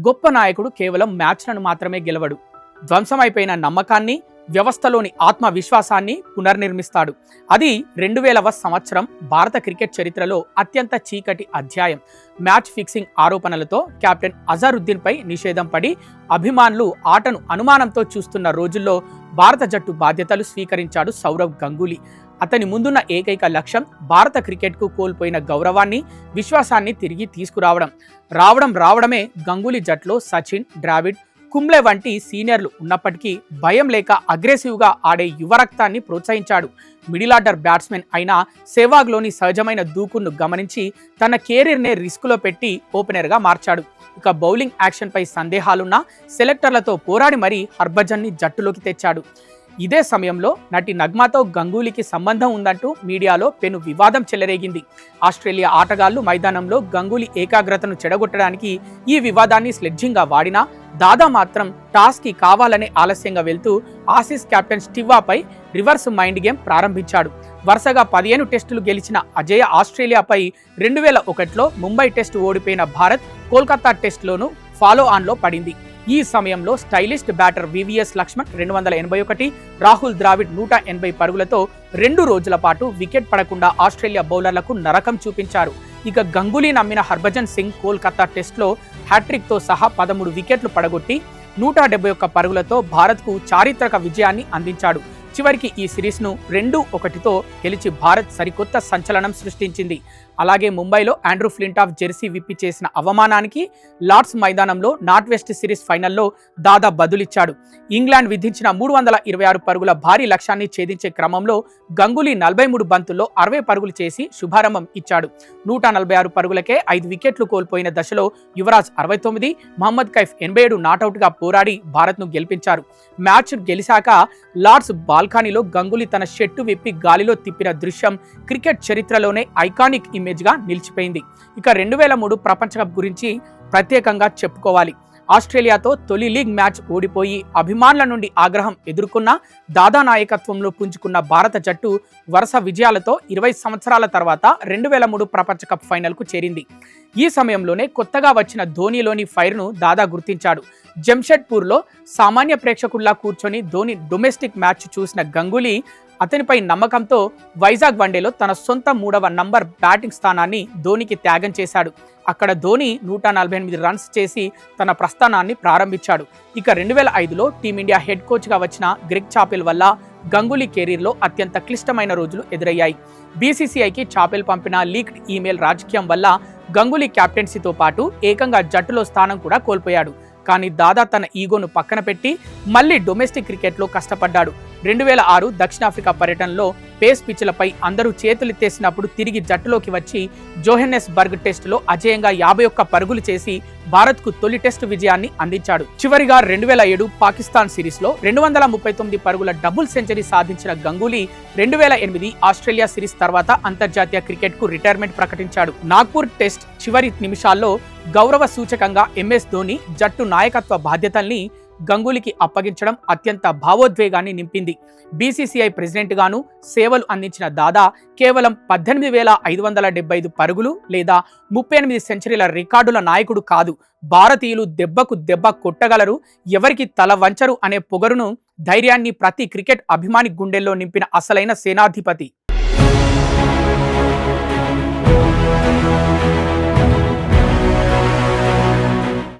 గొప్ప నాయకుడు కేవలం మ్యాచ్లను మాత్రమే గెలవడు, ధ్వంసమైపోయిన నమ్మకాన్ని, వ్యవస్థలోని ఆత్మవిశ్వాసాన్ని పునర్నిర్మిస్తాడు. అది 2000వ సంవత్సరం భారత క్రికెట్ చరిత్రలో అత్యంత చీకటి అధ్యాయం. మ్యాచ్ ఫిక్సింగ్ ఆరోపణలతో కెప్టెన్ అజరుద్దీన్పై నిషేధం పడి అభిమానులు ఆటను అనుమానంతో చూస్తున్న రోజుల్లో భారత జట్టు బాధ్యతలు స్వీకరించాడు సౌరవ్ గంగూలీ. అతని ముందున్న ఏకైక లక్ష్యం భారత క్రికెట్కు కోల్పోయిన గౌరవాన్ని, విశ్వాసాన్ని తిరిగి తీసుకురావడమే. గంగూలీ జట్లో సచిన్, ద్రావిడ్, కుంబ్లే వంటి సీనియర్లు ఉన్నప్పటికీ భయం లేక అగ్రెసివ్గా ఆడే యువరక్తాన్ని ప్రోత్సహించాడు. మిడిల్ ఆర్డర్ బ్యాట్స్మెన్ అయిన సెహ్వాగ్లోని సహజమైన దూకుడును గమనించి తన కెరీర్నే రిస్కులో పెట్టి ఓపెనర్గా మార్చాడు. ఇక బౌలింగ్ యాక్షన్పై సందేహాలున్న సెలెక్టర్లతో పోరాడి మరీ హర్భజన్ని జట్టులోకి తెచ్చాడు. ఇదే సమయంలో నటి నగ్మాతో గంగూలీకి సంబంధం ఉందంటూ మీడియాలో పెను వివాదం చెలరేగింది. ఆస్ట్రేలియా ఆటగాళ్లు మైదానంలో గంగూలీ ఏకాగ్రతను చెడగొట్టడానికి ఈ వివాదాన్ని స్లెడ్జింగ్గా వాడినా దాదా మాత్రం టాస్కి కావాలనే ఆలస్యంగా వెళ్తూ ఆసీస్ కెప్టెన్ స్టివాపై రివర్స్ మైండ్ గేమ్ ప్రారంభించాడు. వరుసగా 15 టెస్టులు గెలిచిన అజేయ ఆస్ట్రేలియాపై 2001లో ముంబై టెస్టు ఓడిపోయిన భారత్ కోల్కతా టెస్టులోనూ ఫాలో ఆన్లో పడింది. ఈ సమయంలో స్టైలిస్ట్ బ్యాటర్ వివిఎస్ లక్ష్మణ్ 281, రాహుల్ ద్రావిడ్ 180 పరుగులతో 2 రోజుల పాటు వికెట్ పడకుండా ఆస్ట్రేలియా బౌలర్లకు నరకం చూపించారు. ఇక గంగూలీ నమ్మిన హర్భజన్ సింగ్ కోల్కతా టెస్టులో హ్యాట్రిక్తో సహా 13 వికెట్లు పడగొట్టి 171 పరుగులతో భారత్కు చారిత్రక విజయాన్ని అందించాడు. చివరికి ఈ సిరీస్ను 2-1తో గెలిచి భారత్ సరికొత్త సంచలనం సృష్టించింది. అలాగే ముంబైలో ఆండ్రూ ఫ్లింటాఫ్ జెర్సీ విప్పి చేసిన అవమానానికి లార్డ్స్ మైదానంలో నార్త్ వెస్ట్ సిరీస్ ఫైనల్లో దాదా బదులిచ్చాడు. ఇంగ్లాండ్ విధించిన 326 పరుగుల భారీ లక్ష్యాన్ని ఛేదించే క్రమంలో గంగూలీ 43 బంతుల్లో 60 పరుగులు చేసి శుభారంభం ఇచ్చాడు. 146 పరుగులకే 5 వికెట్లు కోల్పోయిన దశలో యువరాజ్ 69, మహమ్మద్ కైఫ్ 87 నాటౌట్గా పోరాడి భారత్ను గెలిపించారు. మ్యాచ్ గెలిచాక లార్డ్స్ బాల్కనీలో గంగూలీ తన షర్టు విప్పి గాలిలో తిప్పిన దృశ్యం క్రికెట్ చరిత్రలోనే ఐకానిక్ ఇమేజ్గా నిలిచిపోయింది. ఇక 2003 ప్రపంచ కప్ గురించి ప్రత్యేకంగా చెప్పుకోవాలి. ఆస్ట్రేలియాతో తొలి లీగ్ మ్యాచ్ ఓడిపోయి అభిమానుల నుండి ఆగ్రహం ఎదుర్కొన్న దాదా నాయకత్వంలో పుంజుకున్న భారత జట్టు వరుస విజయాలతో 20 సంవత్సరాల తర్వాత 2003 ప్రపంచ కప్ ఫైనల్కు చేరింది. ఈ సమయంలోనే కొత్తగా వచ్చిన ధోనీలోని ఫైర్ను దాదా గుర్తించాడు. జంషెడ్పూర్లో సామాన్య ప్రేక్షకుల్లా కూర్చొని ధోని డొమెస్టిక్ మ్యాచ్ చూసిన గంగూలీ అతనిపై నమ్మకంతో వైజాగ్ వన్డేలో తన సొంత 3వ నంబర్ బ్యాటింగ్ స్థానాన్ని ధోనికి త్యాగం చేశాడు. అక్కడ ధోని 148 రన్స్ చేసి తన ప్రస్థానాన్ని ప్రారంభించాడు. ఇక 2005లో టీమిండియా హెడ్ కోచ్గా వచ్చిన గ్రెగ్ చాపెల్ వల్ల గంగూలీ కెరీర్లో అత్యంత క్లిష్టమైన రోజులు ఎదురయ్యాయి. బీసీసీఐకి చాపెల్ పంపిన లీక్డ్ ఈమెయిల్ రాజకీయం వల్ల గంగూలీ కెప్టెన్సీతో పాటు ఏకంగా జట్టులో స్థానం కూడా కోల్పోయాడు. కానీ దాదా తన ఈగోను పక్కన పెట్టి మళ్లీ డొమెస్టిక్ క్రికెట్లో కష్టపడ్డాడు. 2006 దక్షిణాఫ్రికా పర్యటనలో పేస్ పిచ్లపై అందరూ చేతులెత్తేసినప్పుడు తిరిగి జట్టులోకి వచ్చి జోహెన్నెస్బర్గ్ టెస్టులో అజేయంగా 51 పరుగులు చేసి భారత్కు తొలి టెస్టు విజయాన్ని అందించాడు. చివరిగా 2007 పాకిస్తాన్ సిరీస్లో 239 పరుగుల డబుల్ సెంచరీ సాధించిన గంగూలీ 2008 ఆస్ట్రేలియా సిరీస్ తర్వాత అంతర్జాతీయ క్రికెట్కు రిటైర్మెంట్ ప్రకటించాడు. నాగ్పూర్ టెస్ట్ చివరి నిమిషాల్లో గౌరవ సూచకంగా ఎంఎస్ ధోని జట్టు నాయకత్వ బాధ్యతల్ని గంగూలీకి అప్పగించడం అత్యంత భావోద్వేగాన్ని నింపింది. బీసీసీఐ ప్రెసిడెంట్ గాను సేవలు అందించిన దాదా కేవలం 18,575 పరుగులు లేదా 38 సెంచరీల రికార్డుల నాయకుడు కాదు. భారతీయులు దెబ్బకు దెబ్బ కొట్టగలరు, ఎవరికి తల వంచరు అనే పొగరును, ధైర్యాన్ని ప్రతి క్రికెట్ అభిమాని గుండెల్లో నింపిన అసలైన సేనాధిపతి.